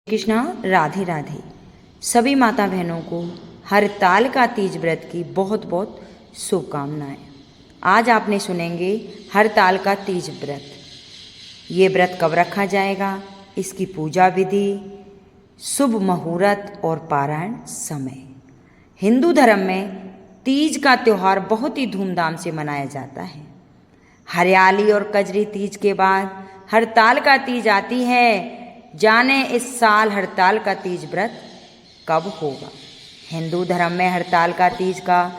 कृष्णा, राधे राधे। सभी माता बहनों को हरतालिका तीज व्रत की बहुत बहुत शुभकामनाएं। आज आपने सुनेंगे हरतालिका तीज व्रत। ये व्रत कब रखा जाएगा, इसकी पूजा विधि, शुभ मुहूर्त और पारायण समय। हिंदू धर्म में तीज का त्यौहार बहुत ही धूमधाम से मनाया जाता है। हरियाली और कजरी तीज के बाद हरतालिका तीज आती है। जाने इस साल हरतालिका तीज व्रत कब होगा। हिंदू धर्म में हरतालिका तीज का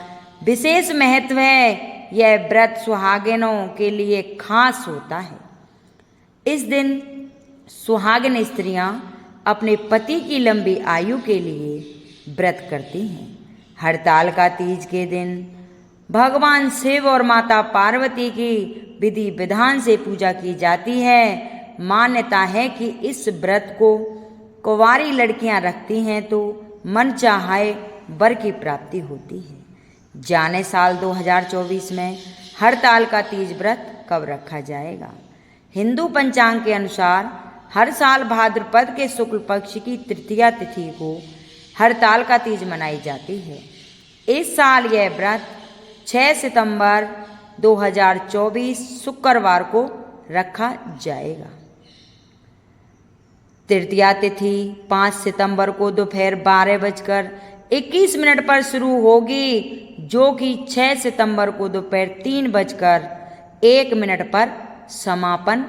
विशेष महत्व है। यह व्रत सुहागिनों के लिए खास होता है। इस दिन सुहागिन स्त्रियां अपने पति की लंबी आयु के लिए व्रत करती हैं। हरतालिका तीज के दिन भगवान शिव और माता पार्वती की विधि विधान से पूजा की जाती है। मान्यता है कि इस व्रत को कुंवारी लड़कियां रखती हैं तो मन चाहे वर की प्राप्ति होती है। जाने साल 2024 में हरतालिका तीज व्रत कब रखा जाएगा। हिंदू पंचांग के अनुसार हर साल भाद्रपद के शुक्ल पक्ष की तृतीया तिथि को हरतालिका तीज मनाई जाती है। इस साल यह व्रत 6 सितंबर 2024 शुक्रवार को रखा जाएगा। तृतीया तिथि 5 सितंबर को दोपहर 12:21 पर शुरू होगी, जो कि 6 सितंबर को दोपहर 3:01 पर समापन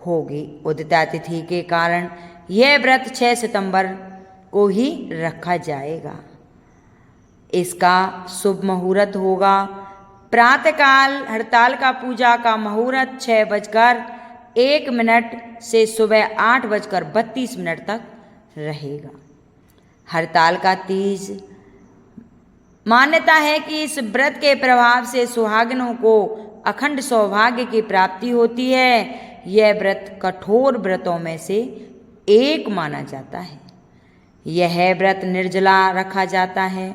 होगी। उदिता तिथि के कारण यह व्रत 6 सितंबर को ही रखा जाएगा। इसका शुभ मुहूर्त होगा प्रातःकाल। हरतालिका पूजा का मुहूर्त 6:01 से सुबह 8:32 तक रहेगा। हरतालिका तीज मान्यता है कि इस व्रत के प्रभाव से सुहागिनों को अखंड सौभाग्य की प्राप्ति होती है। यह व्रत कठोर व्रतों में से एक माना जाता है। यह व्रत निर्जला रखा जाता है।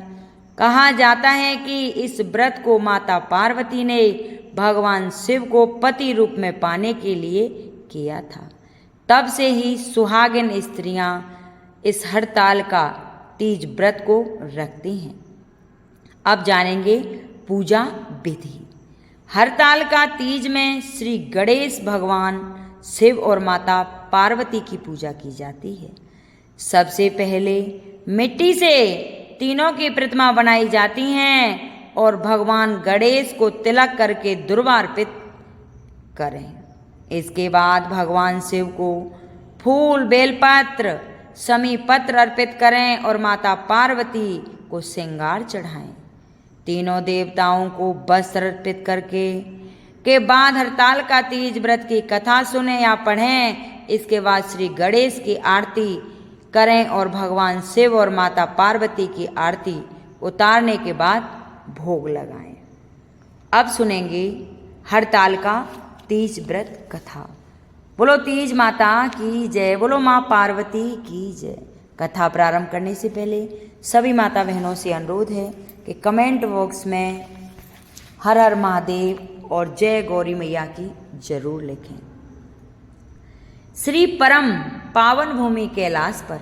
कहा जाता है कि इस व्रत को माता पार्वती ने भगवान शिव को पति रूप में पाने के लिए किया था। तब से ही सुहागिन स्त्रियां इस हरतालिका तीज व्रत को रखती हैं। अब जानेंगे पूजा विधि। हरतालिका तीज में श्री गणेश भगवान शिव और माता पार्वती की पूजा की जाती है। सबसे पहले मिट्टी से तीनों की प्रतिमा बनाई जाती हैं और भगवान गणेश को तिलक करके दुर्वा अर्पित करें। इसके बाद भगवान शिव को फूल, बेलपत्र, शमी पत्र अर्पित करें और माता पार्वती को श्रृंगार चढ़ाएं। तीनों देवताओं को वस्त्र अर्पित के बाद हरतालिका तीज व्रत की कथा सुने या पढ़ें। इसके बाद श्री गणेश की आरती करें और भगवान शिव और माता पार्वती की आरती उतारने के बाद भोग लगाएं। अब सुनेंगे हरतालिका तीज व्रत कथा। बोलो तीज माता की जय, बोलो माँ पार्वती की जय। कथा प्रारंभ करने से पहले सभी माता बहनों से अनुरोध है कि कमेंट बॉक्स में हर हर महादेव और जय गौरी मैया की जरूर लिखें। श्री परम पावन भूमि कैलाश पर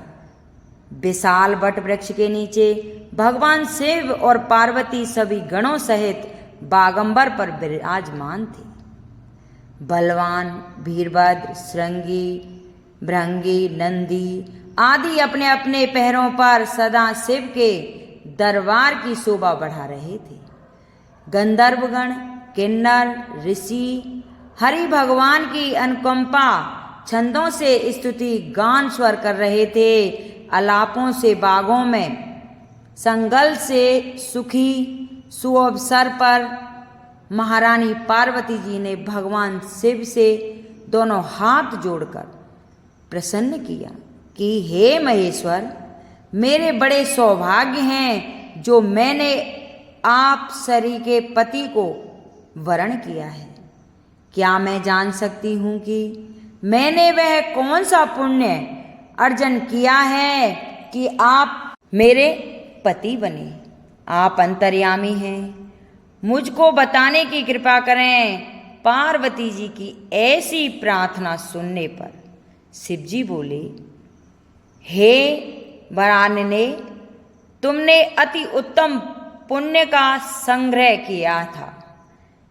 विशाल वट वृक्ष के नीचे भगवान शिव और पार्वती सभी गणों सहित बागंबर पर विराजमान थे। बलवान, वीरभद्र, श्रृंगी, भृंगी, नंदी आदि अपने अपने पैरों पर सदा शिव के दरबार की शोभा बढ़ा रहे थे। गंधर्वगण, किन्नर, ऋषि हरि भगवान की अनुकंपा छंदों से स्तुति गान स्वर कर रहे थे। अलापों से बागों में संगल से सुखी सुअवसर पर महारानी पार्वती जी ने भगवान शिव से दोनों हाथ जोड़कर प्रसन्न किया कि हे महेश्वर, मेरे बड़े सौभाग्य हैं जो मैंने आप सरी के पति को वरण किया है। क्या मैं जान सकती हूँ कि मैंने वह कौन सा पुण्य अर्जन किया है कि आप मेरे पति बने। आप अंतर्यामी हैं, मुझको बताने की कृपा करें। पार्वती जी की ऐसी प्रार्थना सुनने पर शिव जी बोले, हे वरानने, तुमने अति उत्तम पुण्य का संग्रह किया था।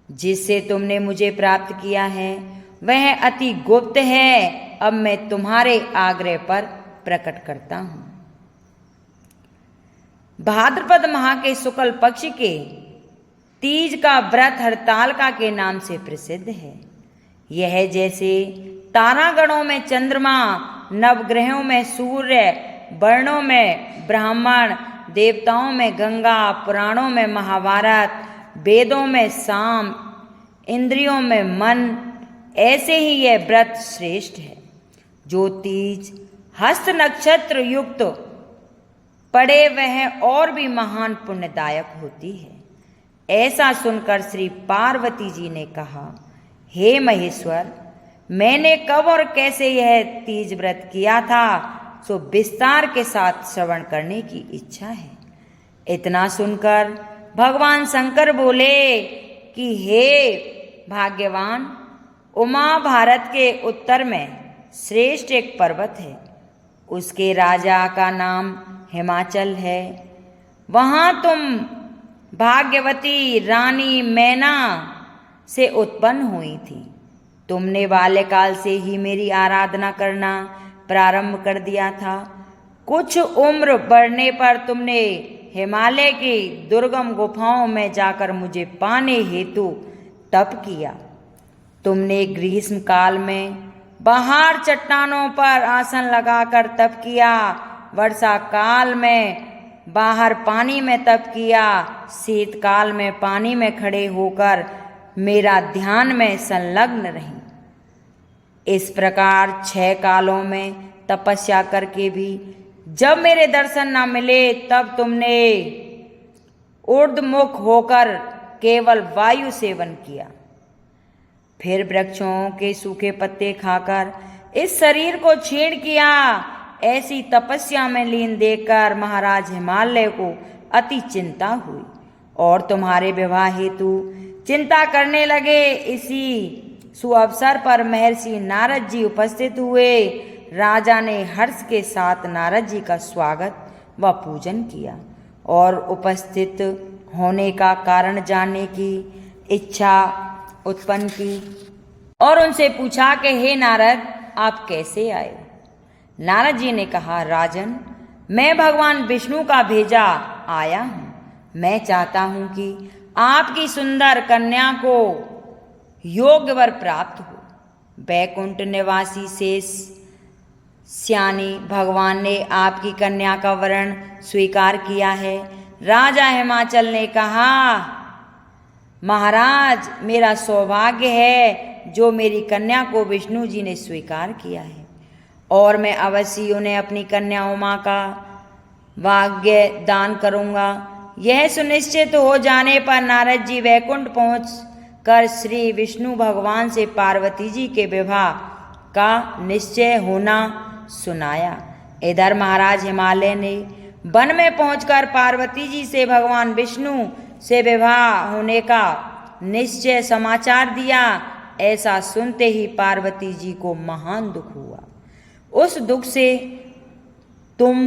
जिससे तुमने मुझे प्राप्त किया है वह अति गुप्त है। अब मैं तुम्हारे आग्रह पर प्रकट करता हूं। भाद्रपद माह के शुक्ल पक्ष के तीज का व्रत हरतालिका के नाम से प्रसिद्ध है। यह जैसे तारागणों में चंद्रमा, नवग्रहों में सूर्य, वर्णों में ब्राह्मण, देवताओं में गंगा, पुराणों में महाभारत, वेदों में साम, इंद्रियों में मन, ऐसे ही यह व्रत श्रेष्ठ है। जो तीज हस्त नक्षत्र युक्त पड़े वह और भी महान पुण्यदायक होती है। ऐसा सुनकर श्री पार्वती जी ने कहा, हे महेश्वर, मैंने कब और कैसे यह तीज व्रत किया था सो विस्तार के साथ श्रवण करने की इच्छा है। इतना सुनकर भगवान शंकर बोले कि हे भाग्यवान, उमा भारत के उत्तर में श्रेष्ठ एक पर्वत है। उसके राजा का नाम हिमाचल है। वहाँ तुम भाग्यवती रानी मैना से उत्पन्न हुई थी। तुमने बाल्यकाल से ही मेरी आराधना करना प्रारंभ कर दिया था। कुछ उम्र बढ़ने पर तुमने हिमालय की दुर्गम गुफाओं में जाकर मुझे पाने हेतु तप किया। तुमने ग्रीष्म काल में बाहर चट्टानों पर आसन लगाकर तप किया। वर्षा काल में बाहर पानी में तप किया। शीतकाल में पानी में खड़े होकर मेरा ध्यान में संलग्न रही। इस प्रकार 6 कालों में तपस्या करके भी जब मेरे दर्शन न मिले तब तुमने ऊर्ध्वमुख होकर केवल वायु सेवन किया। फिर वृक्षों के सूखे पत्ते खाकर इस शरीर को क्षीण किया। ऐसी तपस्या में लीन देखकर महाराज हिमालय को अति चिंता हुई और तुम्हारे विवाह हेतु चिंता करने लगे। इसी सुअवसर पर महर्षि नारद जी उपस्थित हुए। राजा ने हर्ष के साथ नारद जी का स्वागत व पूजन किया और उपस्थित होने का कारण जानने की इच्छा उत्पन्न की और उनसे पूछा कि हे नारद, आप कैसे आए? नारद जी ने कहा, राजन, मैं भगवान विष्णु का भेजा आया हूँ। मैं चाहता हूँ कि आपकी सुंदर कन्या को योग्य वर प्राप्त हो। बैकुंठ निवासी शेष श्यानी भगवान ने आपकी कन्या का वरण स्वीकार किया है। राजा हिमाचल ने कहा, महाराज, मेरा सौभाग्य है जो मेरी कन्या को विष्णु जी ने स्वीकार किया है और मैं अवश्य उन्हें अपनी कन्या उमा का भाग्य दान करूंगा। यह सुनिश्चित हो जाने पर नारद जी वैकुंठ पहुँच कर श्री विष्णु भगवान से पार्वती जी के विवाह का निश्चय होना सुनाया। इधर महाराज हिमालय ने वन में पहुंचकर पार्वती जी से भगवान विष्णु से विवाह होने का निश्चय समाचार दिया। ऐसा सुनते ही पार्वती जी को महान दुख हुआ। उस दुख से तुम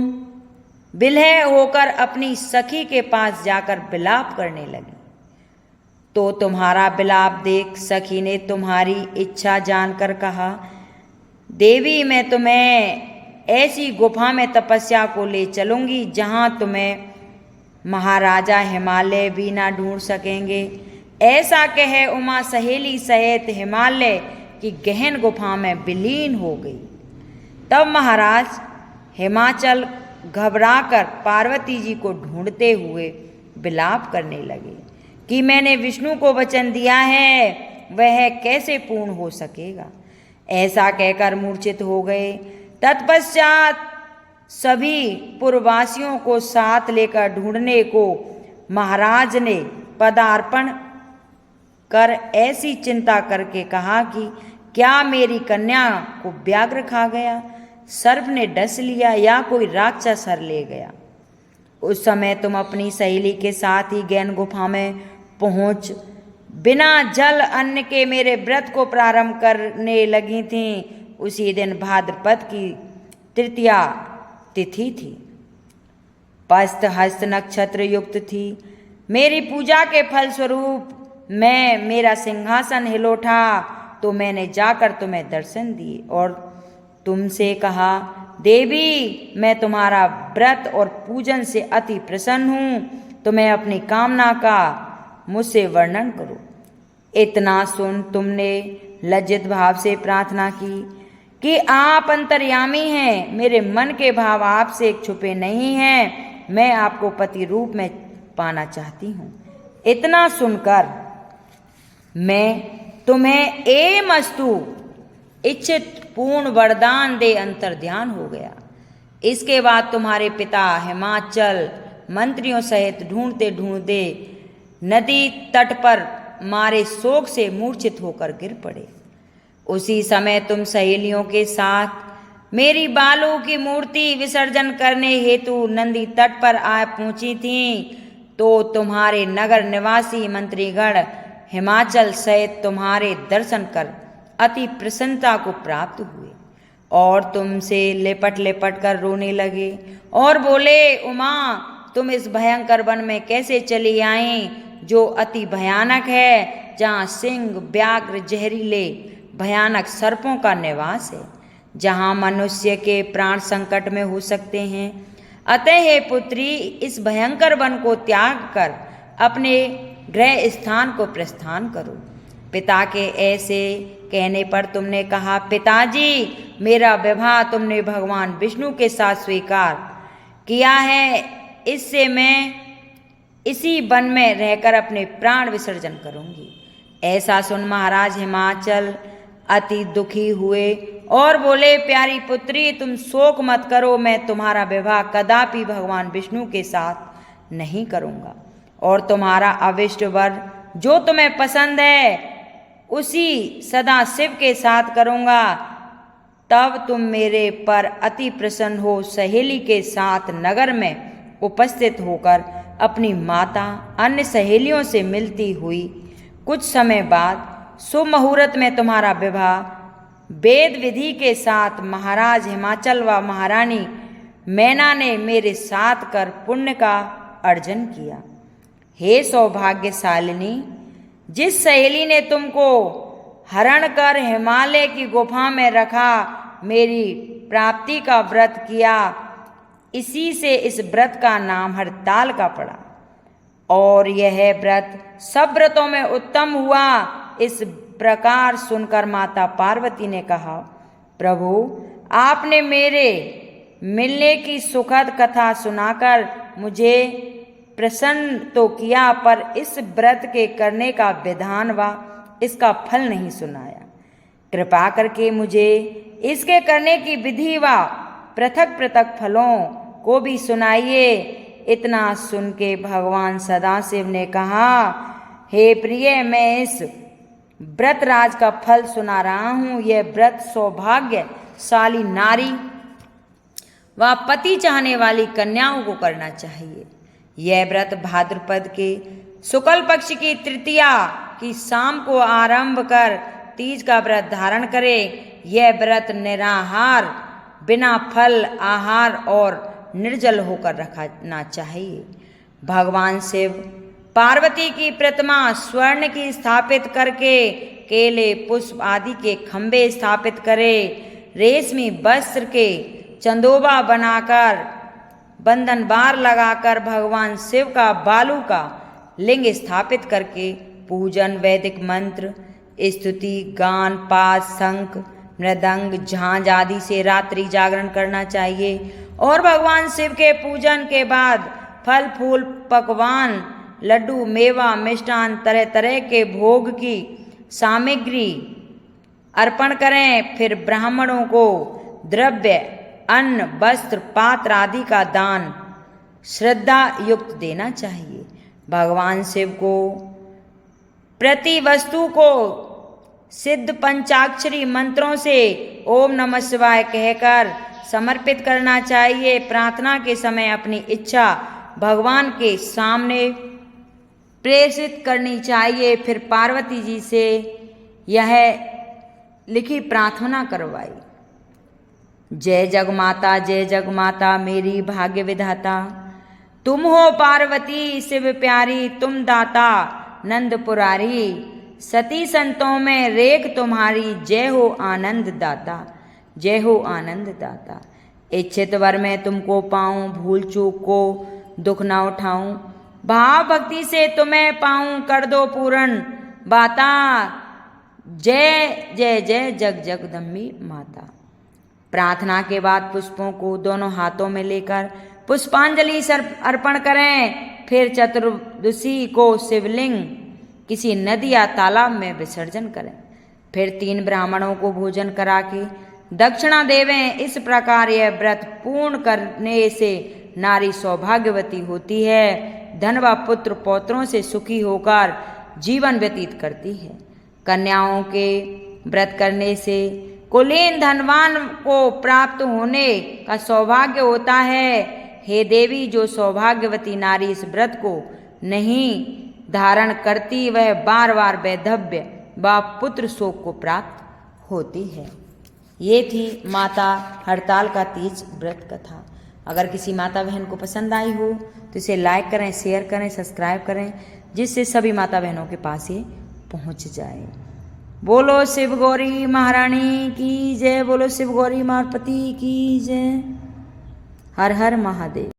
विलय होकर अपनी सखी के पास जाकर विलाप करने लगी। तो तुम्हारा विलाप देख सखी ने तुम्हारी इच्छा जानकर कहा, देवी, मैं तुम्हें ऐसी गुफा में तपस्या को ले चलूंगी जहां तुम्हें महाराजा हिमालय भी ना ढूंढ सकेंगे। ऐसा कह उमा सहेली सहित हिमालय की गहन गुफा में विलीन हो गई। तब महाराज हिमाचल घबराकर पार्वती जी को ढूंढते हुए विलाप करने लगे कि मैंने विष्णु को वचन दिया है, वह कैसे पूर्ण हो सकेगा। ऐसा कहकर मूर्छित हो गए। तत्पश्चात सभी पुरवासियों को साथ लेकर ढूंढने को महाराज ने पदार्पण कर ऐसी चिंता करके कहा कि क्या मेरी कन्या को व्याघ्र खा गया, सर्प ने डस लिया या कोई राक्षस हर ले गया। उस समय तुम अपनी सहेली के साथ ही गहन गुफा में पहुंच बिना जल अन्न के मेरे व्रत को प्रारंभ करने लगी थीं। उसी दिन भाद्रपद की तृतीया तिथि थी। पस्त हस्त नक्षत्र युक्त थी। मेरी पूजा के फलस्वरूप मेरा सिंहासन हिल उठा, तो मैंने जाकर तुम्हें दर्शन दिए और तुमसे कहा, देवी, मैं तुम्हारा व्रत और पूजन से अति प्रसन्न हूँ, तुम्हें अपनी कामना का मुझसे वर्णन करो। इतना सुन तुमने लज्जित भाव से प्रार्थना की कि आप अंतर्यामी हैं, मेरे मन के भाव आपसे छुपे नहीं हैं, मैं आपको पति रूप में पाना चाहती हूँ। इतना सुनकर मैं तुम्हें एमस्तु इच्छित पूर्ण वरदान दे अंतर्ध्यान हो गया। इसके बाद तुम्हारे पिता हिमाचल मंत्रियों सहित ढूंढते ढूंढते नदी तट पर मारे शोक से मूर्छित होकर गिर पड़े। उसी समय तुम सहेलियों के साथ मेरी बालू की मूर्ति विसर्जन करने हेतु नदी तट पर आ पहुंची थीं, तो तुम्हारे नगर निवासी मंत्रीगण हिमाचल सहित तुम्हारे दर्शन कर अति प्रसन्नता को प्राप्त हुए और तुमसे लिपट लिपट कर रोने लगे और बोले, उमा, तुम इस भयंकर वन में कैसे चली आई जो अति भयानक है, जहाँ सिंह, व्याघ्र, जहरीले भयानक सर्पों का निवास है, जहाँ मनुष्य के प्राण संकट में हो सकते हैं। अतः हे पुत्री, इस भयंकर वन को त्याग कर अपने गृह स्थान को प्रस्थान करो। पिता के ऐसे कहने पर तुमने कहा, पिताजी, मेरा विवाह तुमने भगवान विष्णु के साथ स्वीकार किया है, इससे मैं इसी वन में रहकर अपने प्राण विसर्जन करूंगी। ऐसा सुन महाराज हिमाचल अति दुखी हुए और बोले, प्यारी पुत्री, तुम शोक मत करो, मैं तुम्हारा विवाह कदापि भगवान विष्णु के साथ नहीं करूंगा और तुम्हारा अविष्ट वर जो तुम्हें पसंद है उसी सदा शिव के साथ करूंगा। तब तुम मेरे पर अति प्रसन्न हो सहेली के साथ नगर में उपस्थित होकर अपनी माता अन्य सहेलियों से मिलती हुई कुछ समय बाद शुभ मुहूर्त में तुम्हारा विवाह वेद विधि के साथ महाराज हिमाचल व महारानी मैना ने मेरे साथ कर पुण्य का अर्जन किया। हे सौभाग्यशालिनी, जिस सहेली ने तुमको हरण कर हिमालय की गुफा में रखा, मेरी प्राप्ति का व्रत किया, इसी से इस व्रत का नाम हड़ताल का पड़ा और यह व्रत सब व्रतों में उत्तम हुआ। इस प्रकार सुनकर माता पार्वती ने कहा, प्रभु, आपने मेरे मिलने की सुखद कथा सुनाकर मुझे प्रसन्न तो किया, पर इस व्रत के करने का विधान व इसका फल नहीं सुनाया। कृपा करके मुझे इसके करने की विधि व पृथक पृथक फलों को भी सुनाइए। इतना सुन के भगवान सदाशिव ने कहा, हे प्रिय, मैं इस व्रत राज का फल सुना रहा हूँ। यह व्रत सौभाग्यशाली नारी व पति चाहने वाली कन्याओं को करना चाहिए। यह व्रत भाद्रपद के शुक्ल पक्ष की तृतीया की शाम को आरंभ कर तीज का व्रत धारण करे। यह व्रत निराहार, बिना फल आहार और निर्जल होकर रखना चाहिए। भगवान शिव पार्वती की प्रतिमा स्वर्ण की स्थापित करके केले, पुष्प आदि के खंभे स्थापित करे। रेशमी वस्त्र के चंदोबा बनाकर बंधन बार लगाकर भगवान शिव का बालू का लिंग स्थापित करके पूजन, वैदिक मंत्र, स्तुति, गान, पाठ, शंख, मृदंग, झांझ आदि से रात्रि जागरण करना चाहिए और भगवान शिव के पूजन के बाद फल फूल, पकवान, लड्डू, मेवा, मिष्टान, तरह तरह के भोग की सामग्री अर्पण करें। फिर ब्राह्मणों को द्रव्य, अन्न, वस्त्र, पात्र आदि का दान श्रद्धा युक्त देना चाहिए। भगवान शिव को प्रति वस्तु को सिद्ध पंचाक्षरी मंत्रों से ओम नमः शिवाय कहकर समर्पित करना चाहिए। प्रार्थना के समय अपनी इच्छा भगवान के सामने प्रेषित करनी चाहिए। फिर पार्वती जी से यह लिखी प्रार्थना करवाई, जय जग माता मेरी भाग्य विधाता। तुम हो पार्वती शिव प्यारी, तुम दाता नंद पुरारी। सती संतों में रेख तुम्हारी, जय हो आनंद दाता, जय हो आनंद दाता। इच्छित वर में तुमको पाऊं, भूल चूक को दुख ना उठाऊं। भाव भक्ति से तुम्हें पाऊं, कर दो पूर्ण बाता। जय जय जय जग जगदम्बी माता। प्रार्थना के बाद पुष्पों को दोनों हाथों में लेकर पुष्पांजलि अर्पण करें। फिर चतुर्दशी को शिवलिंग किसी नदी या तालाब में विसर्जन करें। फिर 3 ब्राह्मणों को भोजन करा के दक्षिणा देवें। इस प्रकार यह व्रत पूर्ण करने से नारी सौभाग्यवती होती है, धन व पुत्र पौत्रों से सुखी होकर जीवन व्यतीत करती है। कन्याओं के व्रत करने से कुलीन धनवान को प्राप्त होने का सौभाग्य होता है। हे देवी, जो सौभाग्यवती नारी इस व्रत को नहीं धारण करती वह बार बार वैधव्य व पुत्र शोक को प्राप्त होती है। ये थी माता हड़ताल का तीज व्रत कथा। अगर किसी माता बहन को पसंद आई हो तो इसे लाइक करें, शेयर करें, सब्सक्राइब करें, जिससे सभी माता बहनों के पास ये पहुंच जाए। बोलो शिव गौरी महारानी की जय, बोलो शिव गौरी मारपति की जय। हर हर महादेव।